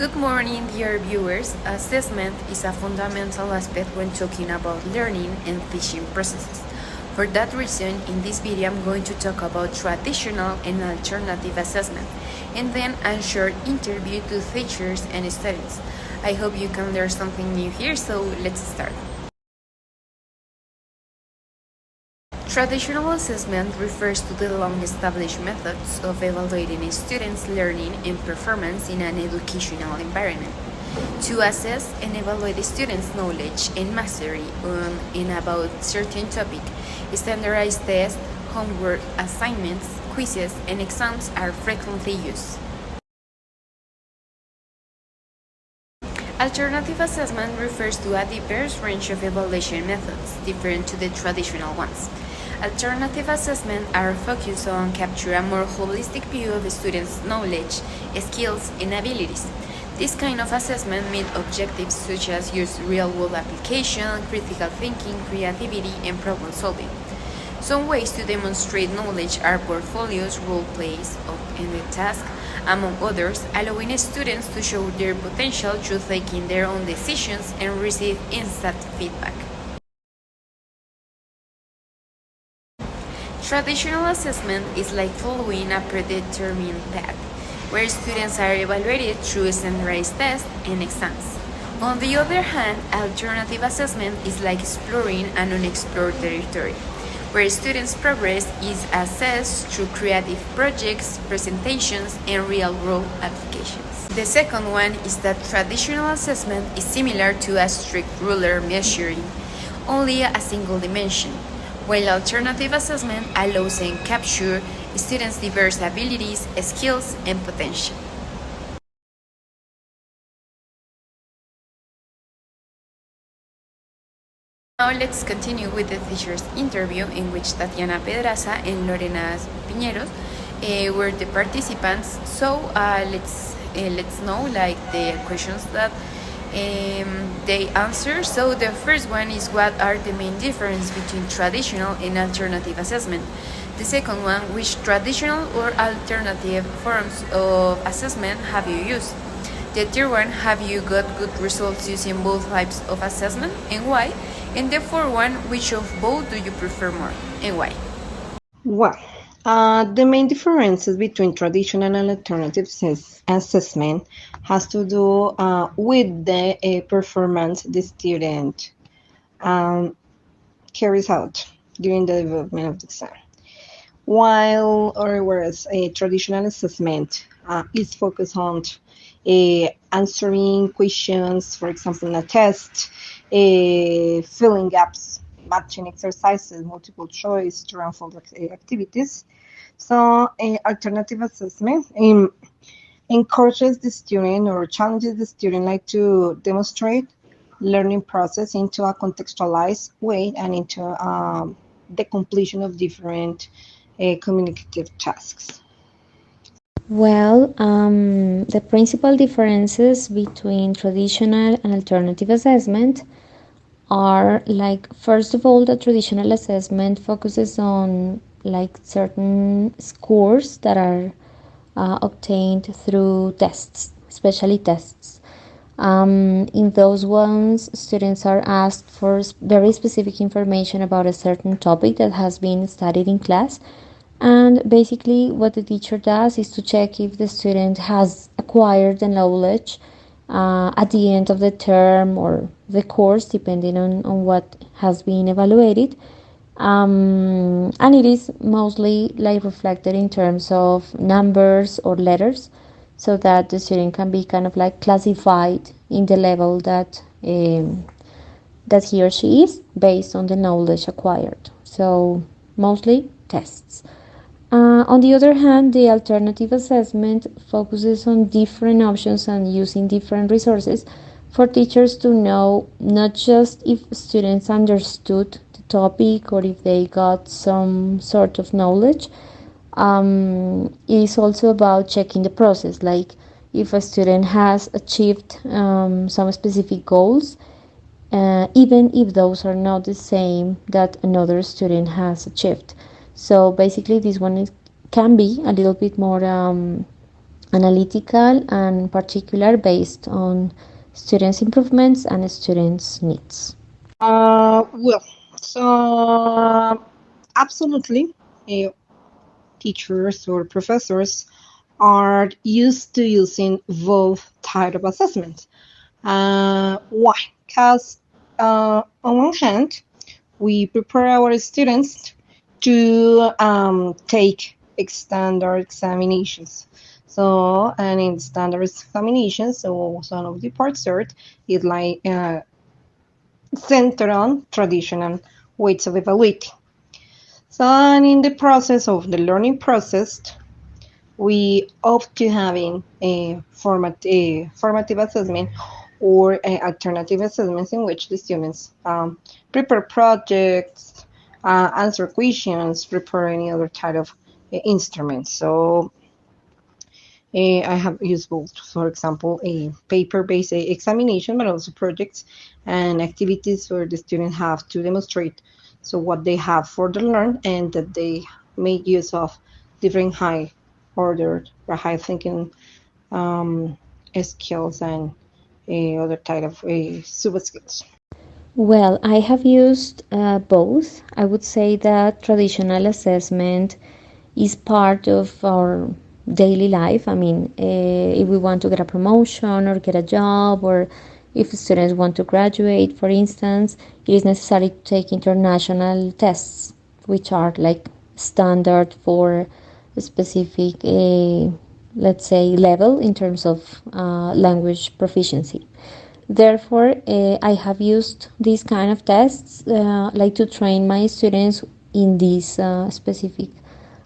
Good morning, dear viewers. Assessment is a fundamental aspect when talking about learning and teaching processes. For that reason, in this video, I'm going to talk about traditional and alternative assessment, and then a short interview to teachers and students. I hope you can learn something new here, so let's start. Traditional assessment refers to the long-established methods of evaluating a student's learning and performance in an educational environment. To assess and evaluate a student's knowledge and mastery on and about certain topic, standardized tests, homework assignments, quizzes, and exams are frequently used. Alternative assessment refers to a diverse range of evaluation methods, different to the traditional ones. Alternative assessment are focused on capture a more holistic view of a student's knowledge, skills, and abilities. This kind of assessment meet objectives such as use real-world application, critical thinking, creativity, and problem solving. Some ways to demonstrate knowledge are portfolios, role plays, and the task, among others, allowing students to show their potential through taking their own decisions and receive instant feedback. Traditional assessment is like following a predetermined path, where students are evaluated through standardized tests and exams. On the other hand, alternative assessment is like exploring an unexplored territory, where students' progress is assessed through creative projects, presentations, and real-world applications. The second one is that traditional assessment is similar to a strict ruler measuring only a single dimension, while alternative assessment allows and capture students' diverse abilities, skills, and potential. Now let's continue with the teacher's interview, in which Tatiana Pedraza and Lorena Piñeros were the participants. So let's know like the questions that they answer. So the first one is, what are the main differences between traditional and alternative assessment? The second one, which traditional or alternative forms of assessment have you used? The third one, have you got good results using both types of assessment, and why? And the fourth one, which of both do you prefer more, and why? Well, the main differences between traditional and alternative assessment has to do with the performance the student um, carries out during the development of the exam. Whereas a traditional assessment is focused on answering questions, for example, in a test, filling gaps, matching exercises, multiple choice, true and false activities. So, alternative assessment encourages the student or challenges the student like to demonstrate learning process into a contextualized way and into the completion of different communicative tasks. Well, the principal differences between traditional and alternative assessment are like, first of all, the traditional assessment focuses on like certain scores that are obtained through tests, especially tests. In those ones, students are asked for very specific information about a certain topic that has been studied in class. And basically, what the teacher does is to check if the student has acquired the knowledge at the end of the term or the course, depending on what has been evaluated. And it is mostly like reflected in terms of numbers or letters, so that the student can be kind of like classified in the level that that he or she is based on the knowledge acquired. So mostly tests. On the other hand, the alternative assessment focuses on different options and using different resources for teachers to know not just if students understood the topic or if they got some sort of knowledge. It is also about checking the process, like if a student has achieved some specific goals, even if those are not the same that another student has achieved. So basically, this one can be a little bit more analytical and particular based on students' improvements and students' needs. Well, so absolutely, teachers or professors are used to using both type of assessment. Why? Because on one hand, we prepare our students to take standard examinations. So, and in standard examinations, so some of the parts cert is like centered on traditional ways of evaluating. So, and in the process of the learning process, we opt to having a formative assessment or alternative assessments in which the students prepare projects, answer questions, prepare any other type of instruments. So I have used both, for example, a paper-based examination, but also projects and activities where the students have to demonstrate so what they have for the learn and that they make use of different high ordered or high thinking skills and other type of sub skills. Well, I have used both. I would say that traditional assessment is part of our daily life. I mean, if we want to get a promotion or get a job, or if students want to graduate, for instance, it is necessary to take international tests, which are like standard for a specific, let's say, level in terms of language proficiency. Therefore, I have used these kind of tests like to train my students in these specific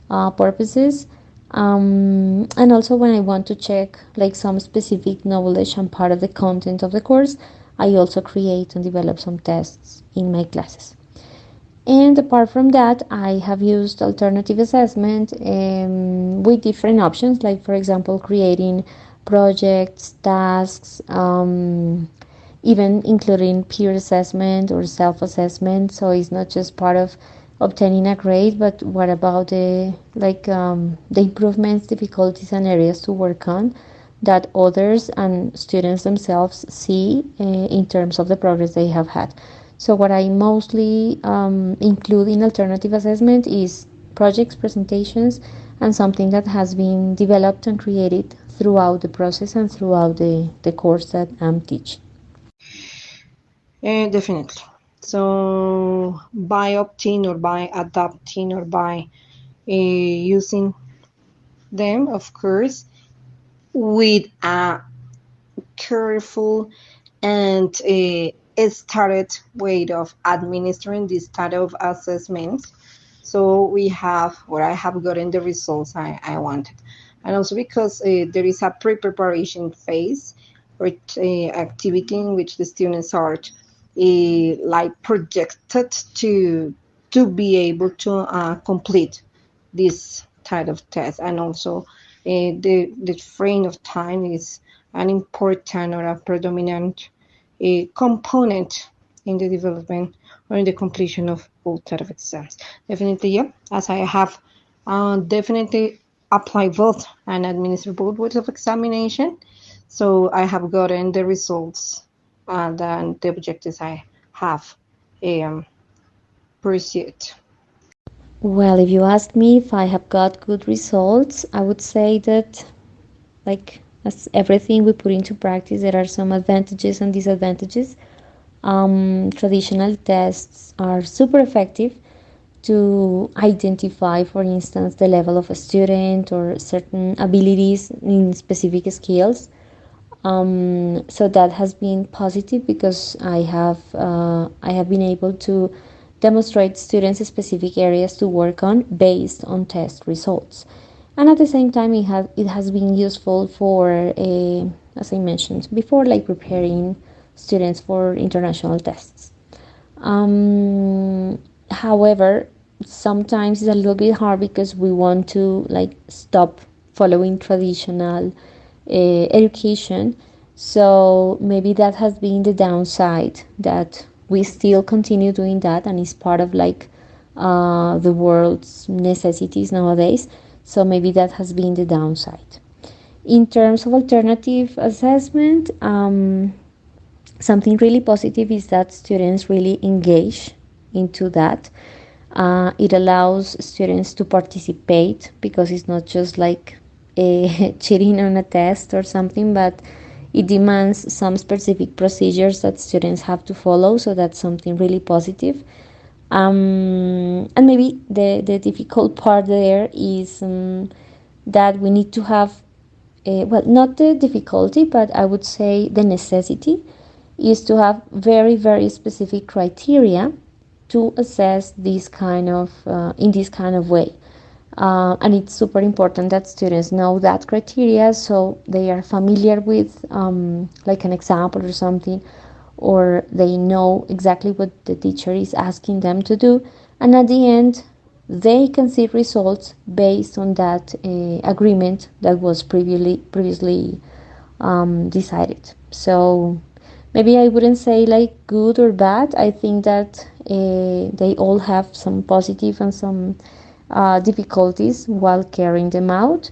purposes. And also when I want to check like some specific knowledge and part of the content of the course, I also create and develop some tests in my classes. And apart from that, I have used alternative assessment with different options, like for example, creating projects, tasks, even including peer assessment or self-assessment. So it's not just part of obtaining a grade, but what about the improvements, difficulties, and areas to work on that others and students themselves see in terms of the progress they have had. So what I mostly include in alternative assessment is projects, presentations, and something that has been developed and created throughout the process and throughout the course that I'm teaching. Definitely. So by opting or by adapting or by using them, of course, with a careful and started way of administering this type of assessments. So we have, or I have gotten the results I wanted. And also because there is a pre-preparation phase or activity in which the students are like projected to be able to complete this type of test. And also the frame of time is an important or a predominant component in the development or in the completion of all type of exams. Definitely, yeah, as I have definitely applied both and administered both ways of examination, so I have gotten the results and the objectives I have pursued. Well, if you ask me if I have got good results, I would say that, like as everything we put into practice, there are some advantages and disadvantages. Traditional tests are super effective to identify, for instance, the level of a student or certain abilities in specific skills. So that has been positive because I have been able to demonstrate students specific areas to work on based on test results. And at the same time, it has been useful for as I mentioned before, like preparing students for international tests. However, sometimes it's a little bit hard because we want to like stop following traditional education. So maybe that has been the downside, that we still continue doing that and it's part of like the world's necessities nowadays. So maybe that has been the downside. In terms of alternative assessment, something really positive is that students really engage into that. It allows students to participate because it's not just like cheating on a test or something, but it demands some specific procedures that students have to follow. So that's something really positive. And maybe the difficult part there is that we need to have, well, not the difficulty, but I would say the necessity is to have very, very specific criteria to assess this kind of in this kind of way. And it's super important that students know that criteria so they are familiar with like an example or something, or they know exactly what the teacher is asking them to do, and at the end they can see results based on that agreement that was previously decided. So maybe I wouldn't say like good or bad. I think that they all have some positive and some difficulties while carrying them out.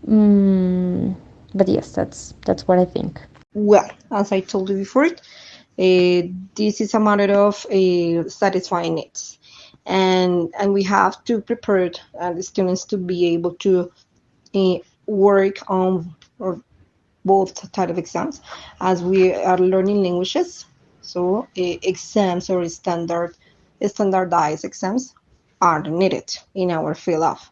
But yes, that's what I think. Well, as I told you before, this is a matter of satisfying needs, and we have to prepare the students to be able to work on or both type of exams, as we are learning languages. So exams or standardized exams are needed in our field of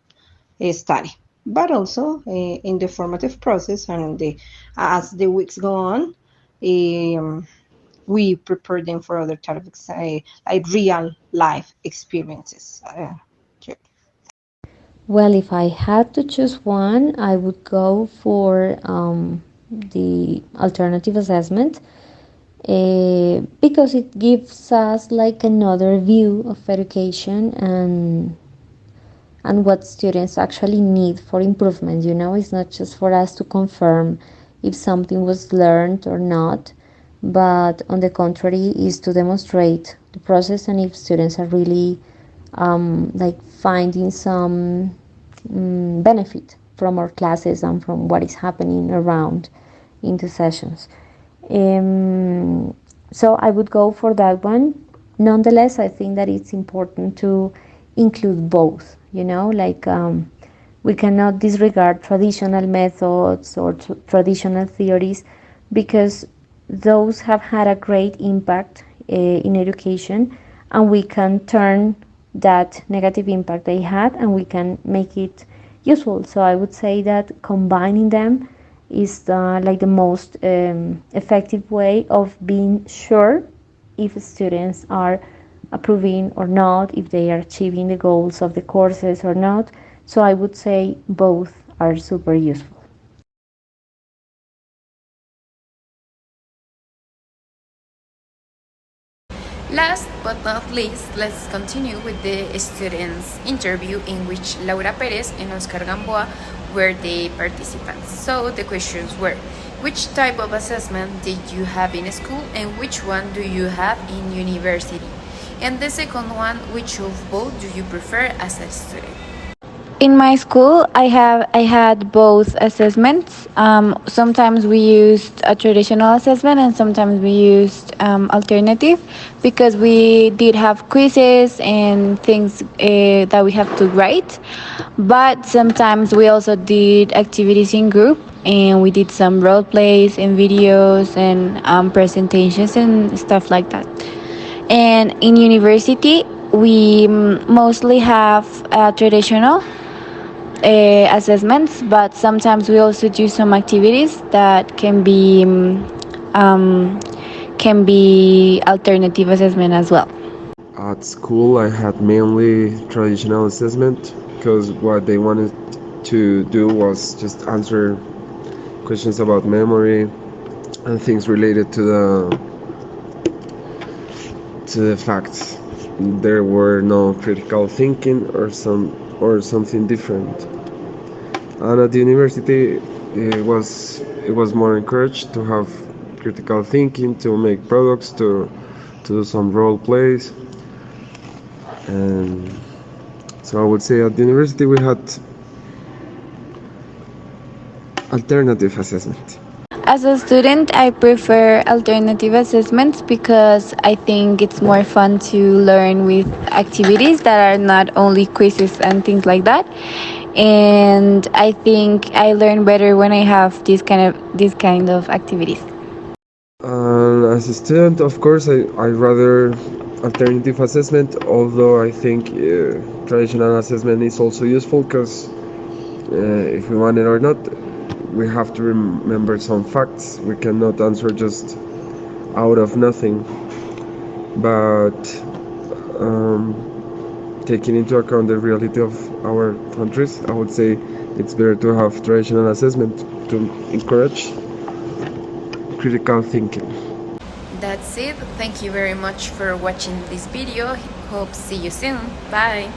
study, but also in the formative process and as the weeks go on, um, we prepare them for other type of like real life experiences. Sure. Well, if I had to choose one, I would go for the alternative assessment, because it gives us like another view of education and what students actually need for improvement. You know, it's not just for us to confirm if something was learned or not, but on the contrary, is to demonstrate the process and if students are really like finding some benefit from our classes and from what is happening around in the sessions. Um, so I would go for that one. Nonetheless, I think that it's important to include both. You know, like we cannot disregard traditional methods or traditional theories because those have had a great impact in education, and we can turn that negative impact they had and we can make it useful. So I would say that combining them is like the most effective way of being sure if students are approving or not, if they are achieving the goals of the courses or not. So I would say both are super useful. Last but not least, let's continue with the students' interview in which Laura Perez and Oscar Gamboa were the participants. So the questions were: which type of assessment did you have in school and which one do you have in university? And the second one, which of both do you prefer as a student? In my school, I had both assessments. Sometimes we used a traditional assessment, and sometimes we used alternative, because we did have quizzes and things that we have to write. But sometimes we also did activities in group, and we did some role plays and videos and presentations and stuff like that. And in university, we mostly have traditional assessments, but sometimes we also do some activities that um, can be alternative assessment as well. At school, I had mainly traditional assessment because what they wanted to do was just answer questions about memory and things related to the facts. There were no critical thinking or something different. And at the university, it was more encouraged to have critical thinking, to make products, to do some role plays. And so I would say at the university we had Alternative assessment. As a student, I prefer alternative assessments because I think it's more fun to learn with activities that are not only quizzes and things like that. And I think I learn better when I have these kind of activities. As a student, of course, I rather alternative assessment, although I think traditional assessment is also useful because if we want it or not, we have to remember some facts. We cannot answer just out of nothing. But taking into account the reality of our countries, I would say it's better to have traditional assessment to encourage critical thinking. That's it. Thank you very much for watching this video. Hope see you soon. Bye.